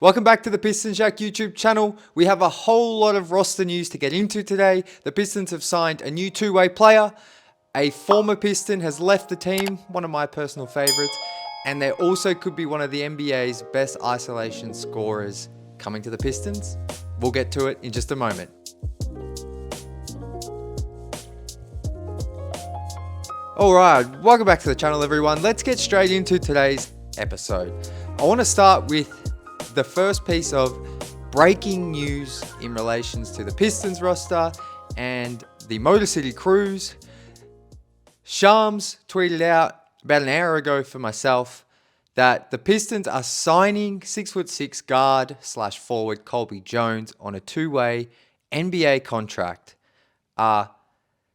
Welcome back to the Pistons Jack YouTube channel. We have a whole lot of roster news to get into today. The Pistons have signed a new two-way player. A former Piston has left the team, one of my personal favorites. And there also could be one of the NBA's best isolation scorers coming to the Pistons. We'll get to it in just a moment. Alright, welcome back to the channel everyone. Let's get straight into today's episode. I want to start with the first piece of breaking news in relations to the Pistons roster and the Motor City Cruise. Shams tweeted out about an hour ago for myself that the Pistons are signing 6'6" guard / forward Colby Jones on a two-way NBA contract.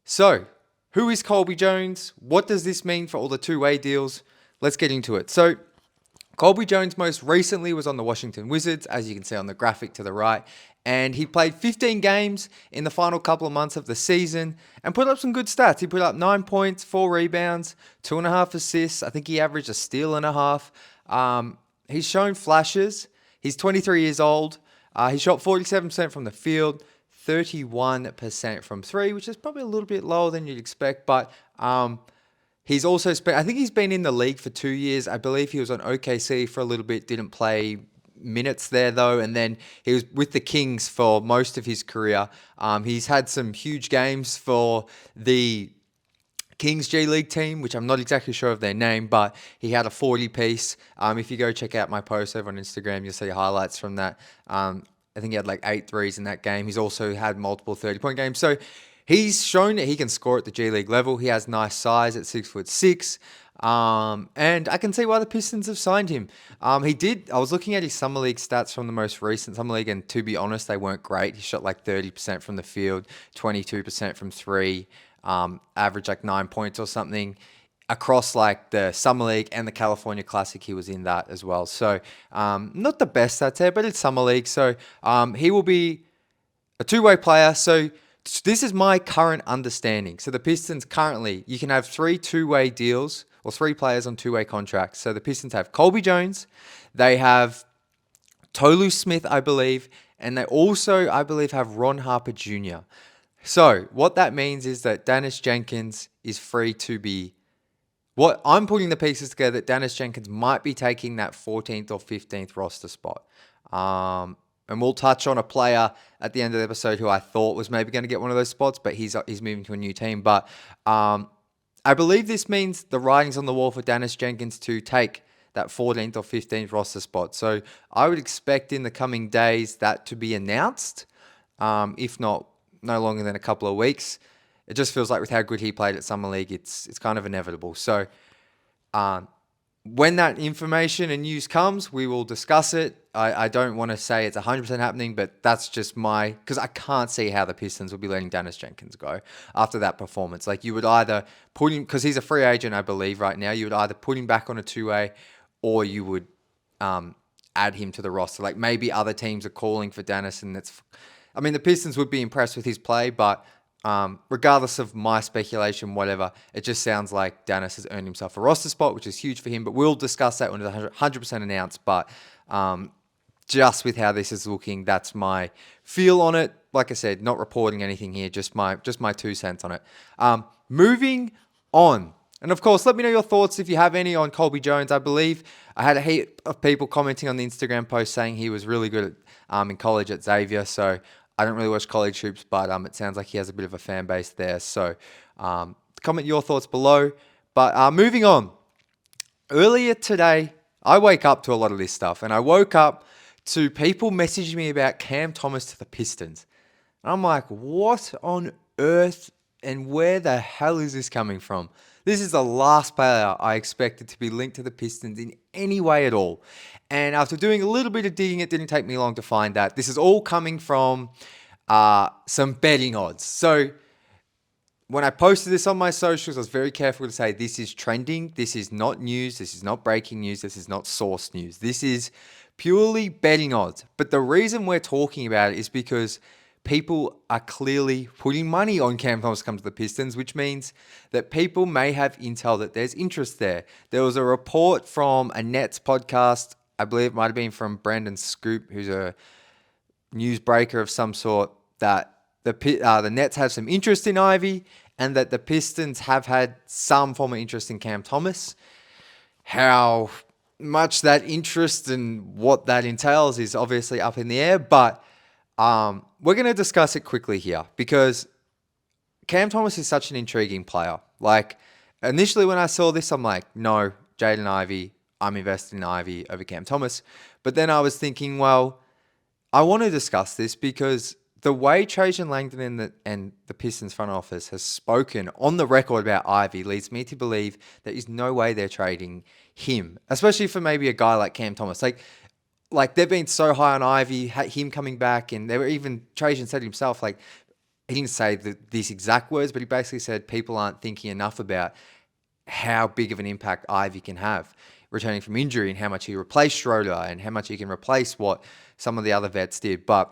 So who is Colby Jones? What does this mean for all the two-way deals? Let's get into it. So Colby Jones most recently was on the Washington Wizards, as you can see on the graphic to the right, and he played 15 games in the final couple of months of the season and put up some good stats. He put up 9 points, 4 rebounds, 2.5 assists. I think he averaged a steal and a half. He's shown flashes. He's 23 years old. He shot 47% from the field, 31% from three, which is probably a little bit lower than you'd expect, but he's also spent, I think he's been in the league for 2 years. I believe he was on OKC for a little bit, didn't play minutes there though. And then he was with the Kings for most of his career. He's had some huge games for the Kings G League team, which I'm not exactly sure of their name, but he had a 40 piece. If you go check out my post over on Instagram, you'll see highlights from that. I think he had like 8 threes in that game. He's also had multiple 30-point games. So he's shown that he can score at the G League level. He has nice size at 6'6". And I can see why the Pistons have signed him. I was looking at his Summer League stats from the most recent Summer League, and to be honest, they weren't great. He shot like 30% from the field, 22% from three, averaged like 9 points or something. Across like the Summer League and the California Classic, he was in that as well. So not the best stats there, but it's Summer League. So he will be a two-way player. So this is my current understanding. So the Pistons currently, you can have 3 two-way deals or 3 players on two-way contracts. So the Pistons have Colby Jones, they have Tolu Smith, I believe, and they also, I believe, have Ron Harper Jr. So what that means is that Dennis Jenkins is free to be, what I'm putting the pieces together, that Dennis Jenkins might be taking that 14th or 15th roster spot. And we'll touch on a player at the end of the episode who I thought was maybe going to get one of those spots, but he's moving to a new team. But I believe this means the writing's on the wall for Dennis Jenkins to take that 14th or 15th roster spot. So I would expect in the coming days that to be announced, if not no longer than a couple of weeks. It just feels like with how good he played at Summer League, it's kind of inevitable. So when that information and news comes, we will discuss it. I don't want to say it's 100% happening, but that's just because I can't see how the Pistons will be letting Dennis Jenkins go after that performance. Like, you would either put him, because he's a free agent, I believe, right now, you would either put him back on a two-way or you would add him to the roster. Like, maybe other teams are calling for Dennis, and the Pistons would be impressed with his play, but regardless of my speculation, whatever, it just sounds like Dennis has earned himself a roster spot, which is huge for him. But we'll discuss that when it's 100% announced. But just with how this is looking, that's my feel on it. Like I said, not reporting anything here, just my 2 cents on it. Moving on. And of course, let me know your thoughts if you have any on Colby Jones. I believe I had a heap of people commenting on the Instagram post saying he was really good in college at Xavier. So I don't really watch college hoops, but it sounds like he has a bit of a fan base there. So comment your thoughts below. But moving on. Earlier today, I wake up to a lot of this stuff, and I woke up to people messaging me about Cam Thomas to the Pistons. And I'm like, what on earth and where the hell is this coming from? This is the last player I expected to be linked to the Pistons in any way at all. And after doing a little bit of digging, it didn't take me long to find that. This is all coming from some betting odds. So when I posted this on my socials, I was very careful to say this is trending. This is not news. This is not breaking news. This is not source news. This is purely betting odds. But the reason we're talking about it is because people are clearly putting money on Cam Thomas to come to the Pistons, which means that people may have intel that there's interest there. There was a report from a Nets podcast I believe it might have been from Brandon Scoop, who's a newsbreaker of some sort, that the Nets have some interest in Ivy and that the Pistons have had some form of interest in Cam Thomas. How much that interest and what that entails is obviously up in the air, but we're going to discuss it quickly here because Cam Thomas is such an intriguing player. Like, initially when I saw this, I'm like, no, Jaden Ivey, I'm invested in Ivy over Cam Thomas. But then I was thinking, well, I want to discuss this because the way Trajan Langdon and the Pistons front office has spoken on the record about Ivy leads me to believe that there's no way they're trading him, especially for maybe a guy like Cam Thomas. Like they've been so high on Ivy, him coming back, and they were even, Trajan said himself, like, he didn't say these exact words, but he basically said people aren't thinking enough about how big of an impact Ivy can have returning from injury and how much he replaced Schroeder and how much he can replace what some of the other vets did. But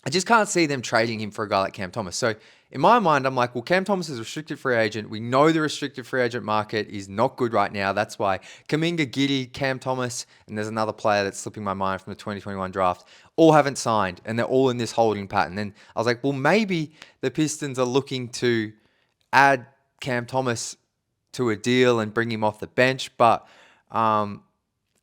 I just can't see them trading him for a guy like Cam Thomas. So in my mind, I'm like, well, Cam Thomas is a restricted free agent. We know the restricted free agent market is not good right now. That's why Kuminga, Giddey, Cam Thomas, and there's another player that's slipping my mind from the 2021 draft, all haven't signed, and they're all in this holding pattern. And I was like, well, maybe the Pistons are looking to add Cam Thomas to a deal and bring him off the bench. But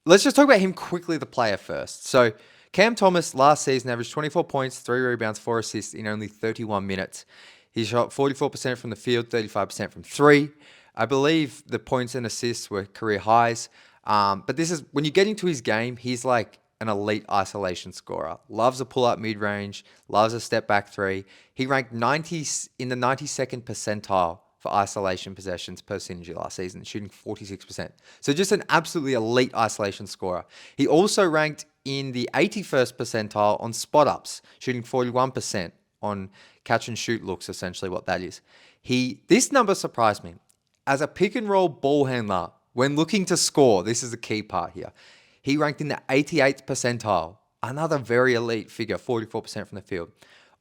let's just talk about him quickly, the player first. So Cam Thomas last season averaged 24 points, 3 rebounds, 4 assists in only 31 minutes. He shot 44% from the field, 35% from 3. I believe the points and assists were career highs. But this is, when you get into his game, he's like an elite isolation scorer. Loves a pull-up mid-range, loves a step-back 3. He ranked in the 92nd percentile for isolation possessions percentage last season, shooting 46%. So just an absolutely elite isolation scorer. He also ranked in the 81st percentile on spot-ups, shooting 41% on catch-and-shoot looks, essentially what that is. This number surprised me. As a pick-and-roll ball handler, when looking to score, this is the key part here, he ranked in the 88th percentile, another very elite figure, 44% from the field.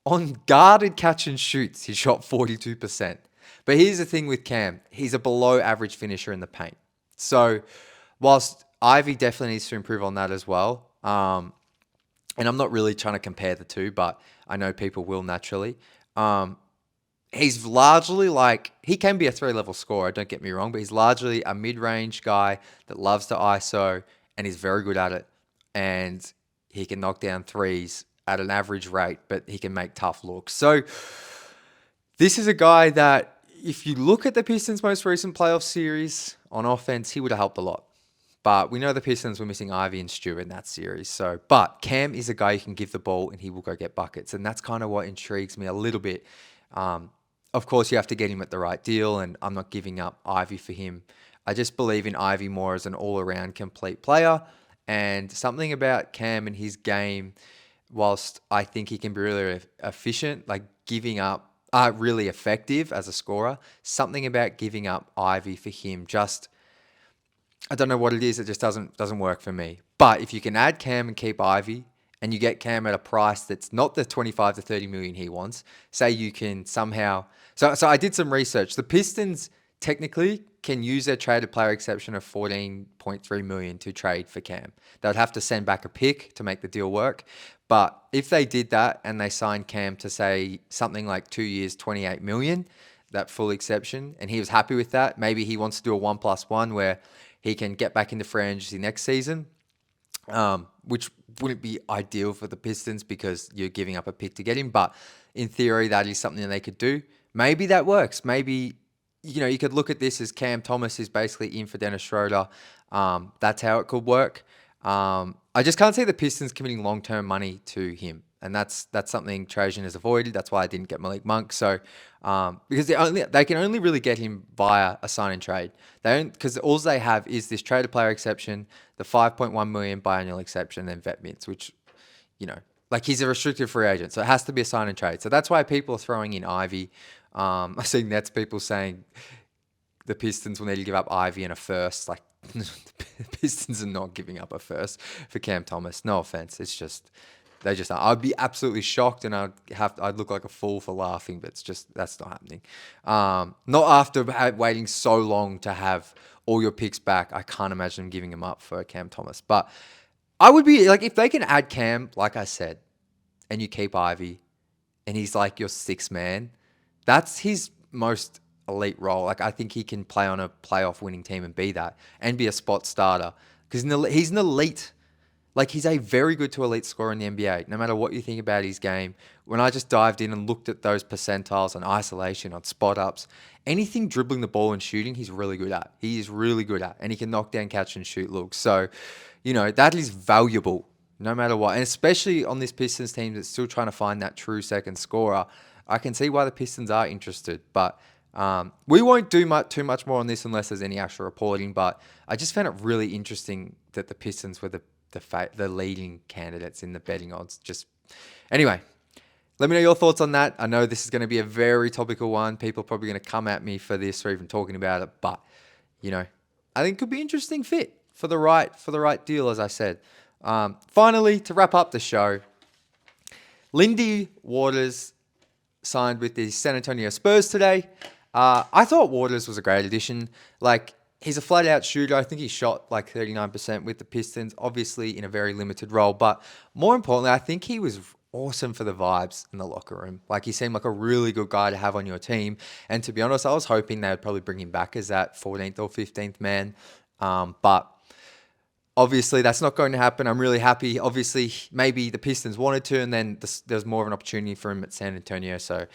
On guarded catch-and-shoots, he shot 42%. But here's the thing with Cam. He's a below-average finisher in the paint. So whilst Ivy definitely needs to improve on that as well, and I'm not really trying to compare the two, but I know people will naturally. He's largely like, he can be a 3-level scorer, don't get me wrong, but he's largely a mid-range guy that loves to ISO and is very good at it. And he can knock down threes at an average rate, but he can make tough looks. So this is a guy that, if you look at the Pistons' most recent playoff series on offense, he would have helped a lot. But we know the Pistons were missing Ivy and Stu in that series. But Cam is a guy you can give the ball and he will go get buckets. And that's kind of what intrigues me a little bit. Of course, you have to get him at the right deal, and I'm not giving up Ivy for him. I just believe in Ivy more as an all-around complete player. And something about Cam and his game, whilst I think he can be really efficient, like giving up, really effective as a scorer, something about giving up Ivy for him just, I don't know what it is. It just doesn't work for me. But if you can add Cam and keep Ivy, and you get Cam at a price that's not the 25 to 30 million he wants, say you can somehow. So I did some research. The Pistons technically can use their traded player exception of 14.3 million to trade for Cam. They'd have to send back a pick to make the deal work. But if they did that and they signed Cam to say something like 2 years, 28 million, that full exception, and he was happy with that, maybe he wants to do a 1+1 where he can get back into free agency next season, which wouldn't be ideal for the Pistons because you're giving up a pick to get him. But in theory, that is something that they could do. Maybe that works. Maybe, you could look at this as Cam Thomas is basically in for Dennis Schroeder. That's how it could work. I just can't see the Pistons committing long-term money to him. And that's something Trajan has avoided. That's why I didn't get Malik Monk. So, because they can only really get him via a sign and trade. Because all they have is this traded player exception, the 5.1 million biannual exception, and then vet mints, which, like he's a restricted free agent. So it has to be a sign and trade. So that's why people are throwing in Ivy. I see Nets people saying the Pistons will need to give up Ivy and a first. Like, the Pistons are not giving up a first for Cam Thomas. No offense. It's just, they just are. I'd be absolutely shocked and I'd look like a fool for laughing, but that's not happening. Not after waiting so long to have all your picks back. I can't imagine them giving them up for Cam Thomas. But I would be like, if they can add Cam, like I said, and you keep Ivy, and he's like your sixth man, that's his most elite role. Like, I think he can play on a playoff winning team and be that, and be a spot starter, because he's an elite. Like, he's a very good to elite scorer in the NBA, no matter what you think about his game. When I just dived in and looked at those percentiles on isolation, on spot ups, anything dribbling the ball and shooting, he's really good at. He is really good at, and he can knock down, catch, and shoot looks. So, that is valuable no matter what. And especially on this Pistons team that's still trying to find that true second scorer, I can see why the Pistons are interested. But we won't do too much more on this unless there's any actual reporting. But I just found it really interesting that the Pistons were the leading candidates in the betting odds. Anyway, let me know your thoughts on that. I know this is going to be a very topical one. People are probably going to come at me for this or even talking about it, but I think it could be an interesting fit for the right deal, as I said. Finally, to wrap up the show, Lindy Waters signed with the San Antonio Spurs today. I thought Waters was a great addition. Like, he's a flat-out shooter. I think he shot like 39% with the Pistons, obviously in a very limited role. But more importantly, I think he was awesome for the vibes in the locker room. Like, he seemed like a really good guy to have on your team. And to be honest, I was hoping they would probably bring him back as that 14th or 15th man. But obviously, that's not going to happen. I'm really happy. Obviously, maybe the Pistons wanted to, and then there's more of an opportunity for him at San Antonio. So,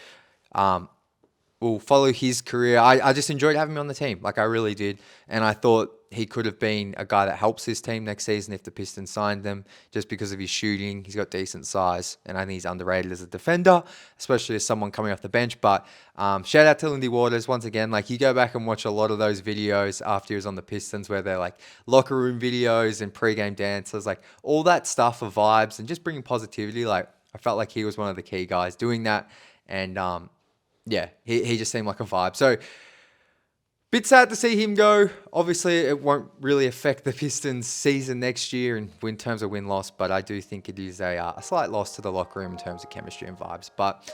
we'll follow his career. I just enjoyed having him on the team. Like, I really did. And I thought he could have been a guy that helps his team next season if the Pistons signed them, just because of his shooting. He's got decent size, and I think he's underrated as a defender, especially as someone coming off the bench. But shout out to Lindy Waters once again. Like, you go back and watch a lot of those videos after he was on the Pistons, where they're like locker room videos and pregame dances, like all that stuff of vibes and just bringing positivity. Like, I felt like he was one of the key guys doing that. And yeah, he just seemed like a vibe. So, bit sad to see him go. Obviously, it won't really affect the Pistons' season next year in terms of win-loss, but I do think it is a slight loss to the locker room in terms of chemistry and vibes. But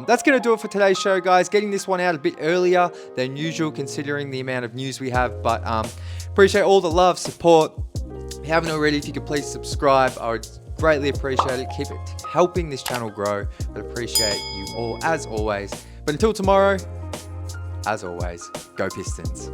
that's going to do it for today's show, guys. Getting this one out a bit earlier than usual, considering the amount of news we have. But appreciate all the love, support. If you haven't already, if you could please subscribe, I would greatly appreciate it. Keep it helping this channel grow. But appreciate you all, as always. But until tomorrow, as always, go Pistons.